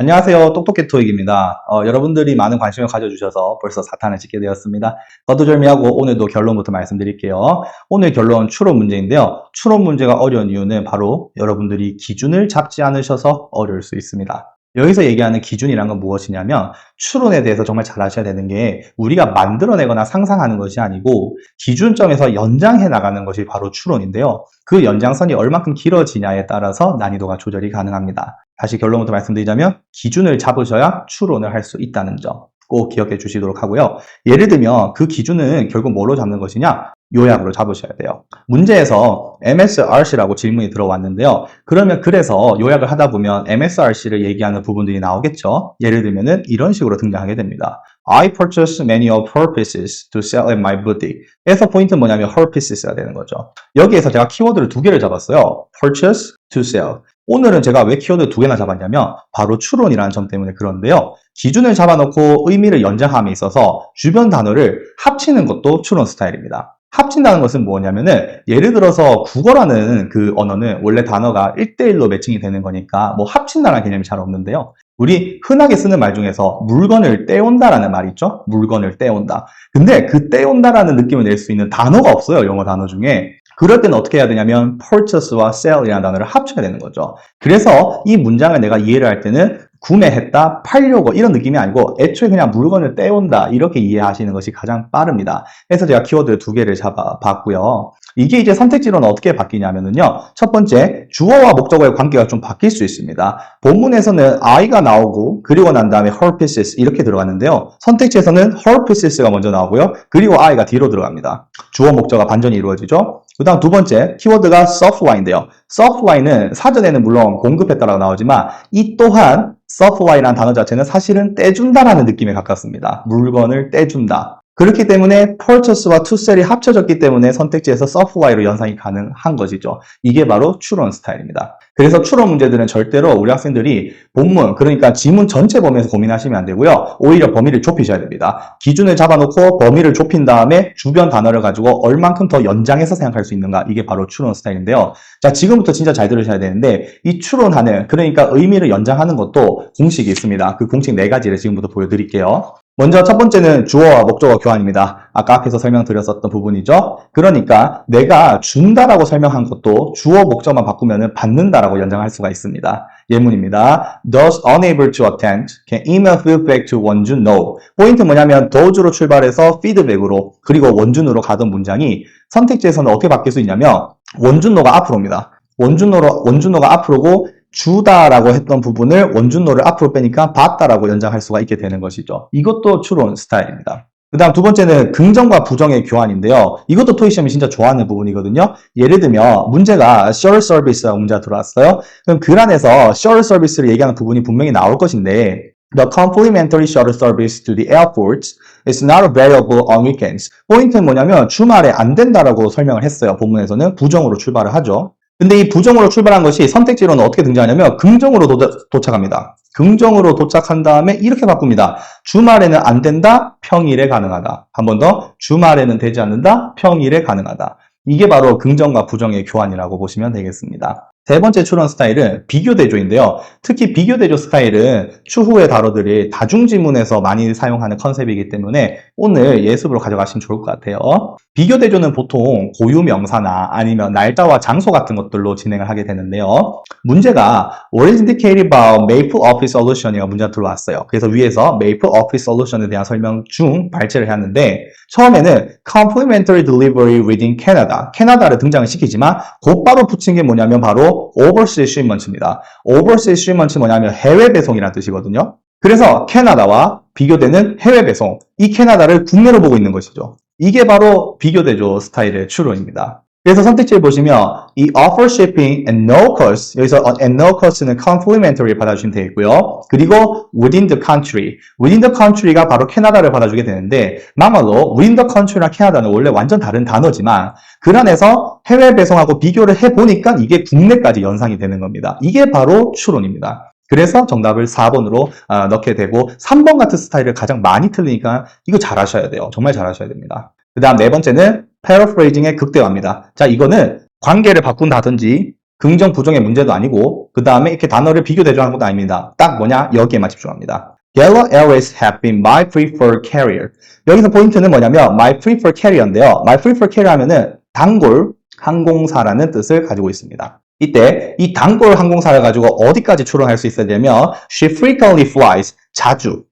안녕하세요. 똑똑해 토익입니다. 여러분들이 많은 관심을 가져주셔서 벌써 4탄을 찍게 되었습니다. 거두절미하고 오늘도 결론부터 말씀드릴게요. 오늘 결론 추론 문제인데요. 추론 문제가 어려운 이유는 바로 여러분들이 기준을 잡지 않으셔서 어려울 수 있습니다. 여기서 얘기하는 기준이란 건 무엇이냐면 추론에 대해서 정말 잘 아셔야 되는 게 우리가 만들어내거나 상상하는 것이 아니고 기준점에서 연장해 나가는 것이 바로 추론인데요. 그 연장선이 얼마큼 길어지냐에 따라서 난이도가 조절이 가능합니다. 다시 결론부터 말씀드리자면 기준을 잡으셔야 추론을 할 수 있다는 점 꼭 기억해 주시도록 하고요. 예를 들면 그 기준은 결국 뭘로 잡는 것이냐? 요약으로 잡으셔야 돼요. 문제에서 MSRC라고 질문이 들어왔는데요. 그러면 그래서 요약을 하다 보면 MSRC를 얘기하는 부분들이 나오겠죠. 예를 들면은 이런 식으로 등장하게 됩니다. I purchased many of her pieces to sell at my boutique. 에서 포인트는 뭐냐면 her pieces가 되는 거죠. 여기에서 제가 키워드를 두 개를 잡았어요. purchase, to sell. 오늘은 제가 왜 키워드 두 개나 잡았냐면 바로 추론이라는 점 때문에 그런데요. 기준을 잡아놓고 의미를 연장함에 있어서 주변 단어를 합치는 것도 추론 스타일입니다. 합친다는 것은 뭐냐면은 예를 들어서 국어라는 그 언어는 원래 단어가 1대1로 매칭이 되는 거니까 뭐 합친다는 개념이 잘 없는데요. 우리 흔하게 쓰는 말 중에서 물건을 떼온다라는 말이 있죠? 물건을 떼온다. 근데 그 떼온다라는 느낌을 낼 수 있는 단어가 없어요. 영어 단어 중에. 그럴 때는 어떻게 해야 되냐면 purchase와 sell이라는 단어를 합쳐야 되는 거죠. 그래서 이 문장을 내가 이해를 할 때는 구매했다, 팔려고 이런 느낌이 아니고 애초에 그냥 물건을 떼온다 이렇게 이해하시는 것이 가장 빠릅니다. 그래서 제가 키워드 두 개를 잡아봤고요. 이게 이제 선택지로는 어떻게 바뀌냐면요. 첫 번째, 주어와 목적어의 관계가 좀 바뀔 수 있습니다. 본문에서는 I가 나오고 그리고 난 다음에 her pieces 이렇게 들어갔는데요. 선택지에서는 her pieces가 먼저 나오고요. 그리고 I가 뒤로 들어갑니다. 주어 목적어가 반전이 이루어지죠. 그 다음 두 번째, 키워드가 supply인데요. supply는 사전에는 물론 공급했다라고 나오지만 이 또한 supply라는 단어 자체는 사실은 떼준다라는 느낌에 가깝습니다. 물건을 떼준다. 그렇기 때문에 purchase와 to sell이 합쳐졌기 때문에 선택지에서 supply로 연상이 가능한 것이죠. 이게 바로 추론 스타일입니다. 그래서 추론 문제들은 절대로 우리 학생들이 본문, 그러니까 지문 전체 범위에서 고민하시면 안 되고요. 오히려 범위를 좁히셔야 됩니다. 기준을 잡아놓고 범위를 좁힌 다음에 주변 단어를 가지고 얼만큼 더 연장해서 생각할 수 있는가, 이게 바로 추론 스타일인데요. 자, 지금부터 진짜 잘 들으셔야 되는데 이 추론하는, 그러니까 의미를 연장하는 것도 공식이 있습니다. 그 공식 4가지를 지금부터 보여드릴게요. 먼저 첫 번째는 주어와 목적어 교환입니다. 아까 앞에서 설명드렸었던 부분이죠. 그러니까 내가 준다라고 설명한 것도 주어 목적만 바꾸면 받는다라고 연장할 수가 있습니다. 예문입니다. Those unable to attend can email feedback to 원준 no. 포인트 뭐냐면 those로 출발해서 feedback으로 그리고 원준으로 가던 문장이 선택지에서는 어떻게 바뀔 수 있냐면 원준 no가 앞으로입니다. 원준노가 앞으로고 주다라고 했던 부분을 원준노를 앞으로 빼니까 받다라고 연장할 수가 있게 되는 것이죠. 이것도 추론 스타일입니다. 그 다음 두 번째는 긍정과 부정의 교환인데요. 이것도 토익 시험이 진짜 좋아하는 부분이거든요. 예를 들면 문제가 short service라고 문제가 들어왔어요. 그럼 글 안에서 short service를 얘기하는 부분이 분명히 나올 것인데 The complimentary shuttle service to the airport is not available on weekends. 포인트는 뭐냐면 주말에 안 된다라고 설명을 했어요. 본문에서는 부정으로 출발을 하죠. 근데 이 부정으로 출발한 것이 선택지로는 어떻게 등장하냐면 긍정으로 도착합니다. 긍정으로 도착한 다음에 이렇게 바꿉니다. 주말에는 안 된다, 평일에 가능하다. 한 번 더, 주말에는 되지 않는다, 평일에 가능하다. 이게 바로 긍정과 부정의 교환이라고 보시면 되겠습니다. 세 번째 추론 스타일은 비교대조인데요. 특히 비교대조 스타일은 추후에 다뤄드릴 다중지문에서 많이 사용하는 컨셉이기 때문에 오늘 예습으로 가져가시면 좋을 것 같아요. 비교대조는 보통 고유명사나 아니면 날짜와 장소 같은 것들로 진행을 하게 되는데요. 문제가 What is indicated by Maple Office Solution이라고 문제가 들어왔어요. 그래서 위에서 Maple Office Solution에 대한 설명 중 발제를 했는데 처음에는 Complimentary Delivery within Canada, 캐나다를 등장을 시키지만 곧바로 붙인 게 뭐냐면 바로 Overseas Shipment입니다. Overseas Shipment이 뭐냐면 해외 배송이라는 뜻이거든요. 그래서 캐나다와 비교되는 해외 배송, 이 캐나다를 국내로 보고 있는 것이죠. 이게 바로 비교대조 스타일의 추론입니다. 그래서 선택지를 보시면 이 offer shipping and no cost, 여기서 and no cost는 complimentary 받아주시면 되겠고요. 그리고 within the country, within the country가 바로 캐나다를 받아주게 되는데 막말로 within the country랑 캐나다는 원래 완전 다른 단어지만 그 안에서 해외 배송하고 비교를 해보니까 이게 국내까지 연상이 되는 겁니다. 이게 바로 추론입니다. 그래서 정답을 4번으로 넣게 되고 3번 같은 스타일을 가장 많이 틀리니까 이거 잘 하셔야 돼요. 정말 잘 하셔야 됩니다. 그 다음 네 번째는 paraphrasing의 극대화입니다. 자, 이거는 관계를 바꾼다든지 긍정, 부정의 문제도 아니고 그 다음에 이렇게 단어를 비교 대조하는 것도 아닙니다. 딱 뭐냐? 여기에만 집중합니다. Yellow Airways have been my preferred carrier. 여기서 포인트는 뭐냐면 my preferred carrier인데요. my preferred carrier 하면은 단골 항공사라는 뜻을 가지고 있습니다. 이때 이 단골 항공사를 가지고 어디까지 추론할 수 있어야 되면 she frequently flies, 자주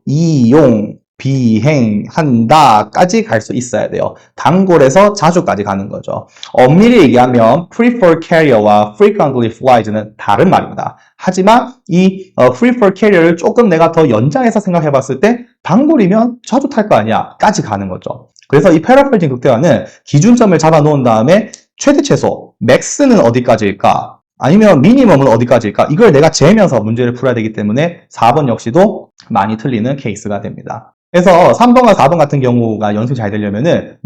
이용, 비행한다까지 갈 수 있어야 돼요. 단골에서 자주까지 가는 거죠. 엄밀히 얘기하면 preferred carrier와 frequently flies는 다른 말입니다. 하지만 이 preferred carrier를 조금 내가 더 연장해서 생각해 봤을 때 단골이면 자주 탈 거 아니야 까지 가는 거죠. 그래서 이 패러프레이징 극대화는 기준점을 잡아 놓은 다음에 최대 최소 맥스는 어디까지일까? 아니면 미니멈은 어디까지일까? 이걸 내가 재면서 문제를 풀어야 되기 때문에 4번 역시도 많이 틀리는 케이스가 됩니다. 그래서 3번과 4번 같은 경우가 연습이 잘 되려면은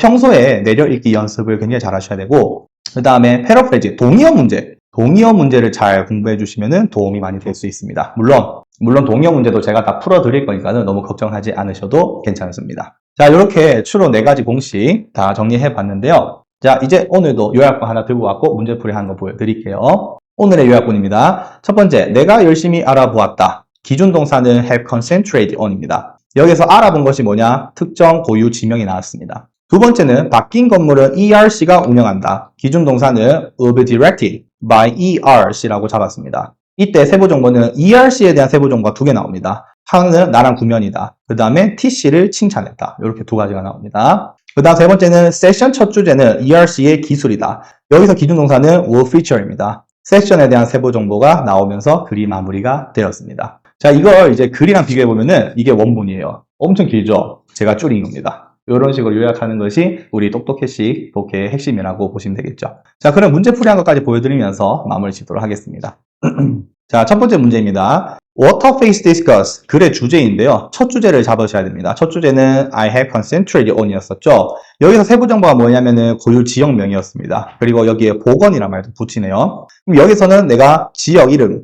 평소에 내려 읽기 연습을 굉장히 잘 하셔야 되고, 그 다음에 패러프레이징, 동의어 문제를 잘 공부해 주시면은 도움이 많이 될 수 있습니다. 물론 동의어 문제도 제가 다 풀어 드릴 거니까는 너무 걱정하지 않으셔도 괜찮습니다. 자, 이렇게 추론 4가지 공식 다 정리해 봤는데요. 자, 이제 오늘도 요약본 하나 들고 왔고 문제풀이 하는 거 보여드릴게요. 오늘의 요약본입니다. 첫 번째, 내가 열심히 알아보았다. 기준 동사는 have concentrated on입니다. 여기서 알아본 것이 뭐냐? 특정 고유 지명이 나왔습니다. 두 번째는 바뀐 건물은 ERC가 운영한다. 기준 동사는 will be directed by ERC라고 잡았습니다. 이때 세부 정보는 ERC에 대한 세부 정보가 2개 나옵니다. 하나는 나랑 구면이다. 그 다음에 TC를 칭찬했다. 이렇게 2가지가 나옵니다. 그 다음 세 번째는 세션 첫 주제는 ERC의 기술이다. 여기서 기준 동사는 will feature입니다. 세션에 대한 세부 정보가 나오면서 글이 마무리가 되었습니다. 자, 이걸 이제 글이랑 비교해보면은 이게 원본이에요. 엄청 길죠? 제가 줄인 겁니다. 이런 식으로 요약하는 것이 우리 똑똑해식 독해의 핵심이라고 보시면 되겠죠. 자, 그럼 문제풀이한 것까지 보여드리면서 마무리 짓도록 하겠습니다. 자, 첫 번째 문제입니다. What topics discuss? 글의 주제인데요. 첫 주제를 잡으셔야 됩니다. 첫 주제는 I have concentrated on이었었죠. 여기서 세부 정보가 뭐냐면은 고유 지역명이었습니다. 그리고 여기에 보건이라는 말도 붙이네요. 그럼 여기서는 내가 지역 이름,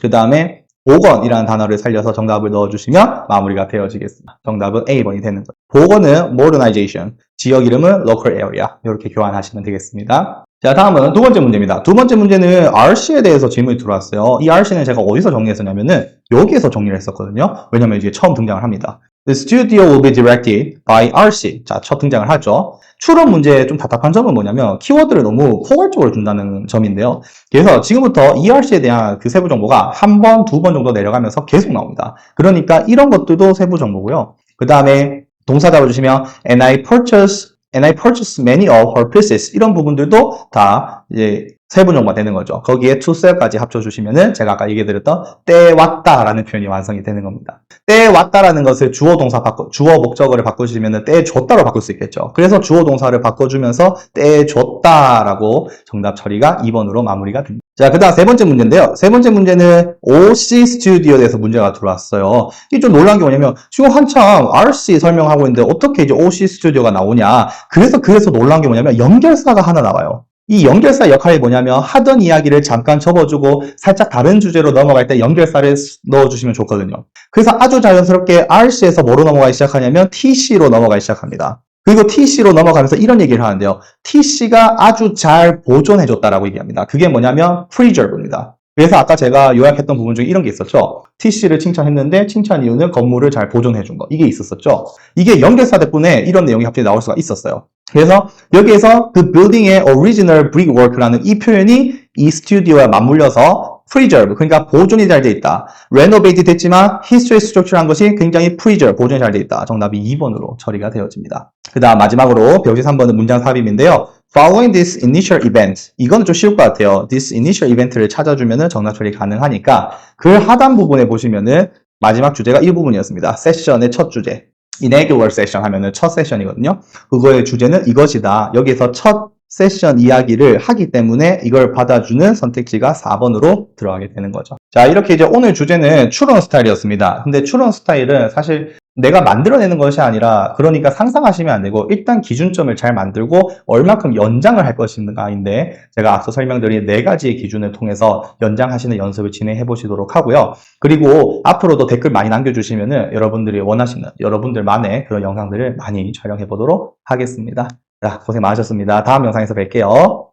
그 다음에 보건이라는 단어를 살려서 정답을 넣어주시면 마무리가 되어지겠습니다. 정답은 A번이 되는 거예요. 보건은 modernization, 지역 이름은 local area. 이렇게 교환하시면 되겠습니다. 자, 다음은 두 번째 문제입니다. 두 번째 문제는 RC에 대해서 질문이 들어왔어요. 이 RC는 제가 어디서 정리했었냐면은 여기에서 정리를 했었거든요. 왜냐면 이제 처음 등장을 합니다. The studio will be directed by RC. 자, 첫 등장을 하죠. 추론 문제의 좀 답답한 점은 뭐냐면 키워드를 너무 포괄적으로 준다는 점인데요. 그래서 지금부터 ERC에 대한 그 세부 정보가 한 번, 2번 정도 내려가면서 계속 나옵니다. 그러니까 이런 것들도 세부 정보고요. 그 다음에 동사 잡아주시면 and I purchased many of her pieces. 이런 부분들도 다 이제 세부 정보가 되는 거죠. 거기에 to sell까지 합쳐주시면은 제가 아까 얘기해드렸던 때 왔다라는 표현이 완성이 되는 겁니다. 때 왔다라는 것을 주어 목적어를 바꾸시면은 때 줬다로 바꿀 수 있겠죠. 그래서 주어 동사를 바꿔주면서 때 줬다라고 정답 처리가 2번으로 마무리가 됩니다. 자, 그 다음 세 번째 문제인데요. 세 번째 문제는 OC 스튜디오에 대해서 문제가 들어왔어요. 이게 좀 놀라운 게 뭐냐면 지금 한참 RC 설명하고 있는데 어떻게 이제 OC 스튜디오가 나오냐. 그래서 놀라운 게 뭐냐면 연결사가 하나 나와요. 이 연결사 역할이 뭐냐면 하던 이야기를 잠깐 접어주고 살짝 다른 주제로 넘어갈 때 연결사를 넣어주시면 좋거든요. 그래서 아주 자연스럽게 RC에서 뭐로 넘어가기 시작하냐면 TC로 넘어가기 시작합니다. 그리고 TC로 넘어가면서 이런 얘기를 하는데요. TC가 아주 잘 보존해줬다라고 얘기합니다. 그게 뭐냐면 preserve입니다. 그래서 아까 제가 요약했던 부분 중에 이런 게 있었죠. TC를 칭찬했는데 칭찬 이유는 건물을 잘 보존해준 거. 이게 있었었죠. 이게 연결사 덕분에 이런 내용이 갑자기 나올 수가 있었어요. 그래서 여기에서 그 building의 original brickwork라는 이 표현이 이 스튜디오에 맞물려서 preserve, 그러니까 보존이 잘 돼 있다. renovate 됐지만 history structure한 것이 굉장히 preserve, 보존이 잘 돼 있다. 정답이 2번으로 처리가 되어집니다. 그 다음 마지막으로 배우시 3번은 문장 삽입인데요. Following this initial event, 이거는 좀 쉬울 것 같아요. This initial event를 찾아주면은 정답 처리 가능하니까 글 하단 부분에 보시면은 마지막 주제가 이 부분이었습니다. 세션의 첫 주제. inaugural session 하면은 첫 세션이거든요. 그거의 주제는 이것이다. 여기서 첫 세션 이야기를 하기 때문에 이걸 받아주는 선택지가 4번으로 들어가게 되는 거죠. 자, 이렇게 이제 오늘 주제는 추론 스타일이었습니다. 근데 추론 스타일은 사실 내가 만들어내는 것이 아니라 그러니까 상상하시면 안 되고 일단 기준점을 잘 만들고 얼마큼 연장을 할 것인가인데 제가 앞서 설명드린 4가지의 기준을 통해서 연장하시는 연습을 진행해 보시도록 하고요. 그리고 앞으로도 댓글 많이 남겨주시면은 여러분들이 원하시는 여러분들만의 그런 영상들을 많이 촬영해 보도록 하겠습니다. 자, 고생 많으셨습니다. 다음 영상에서 뵐게요.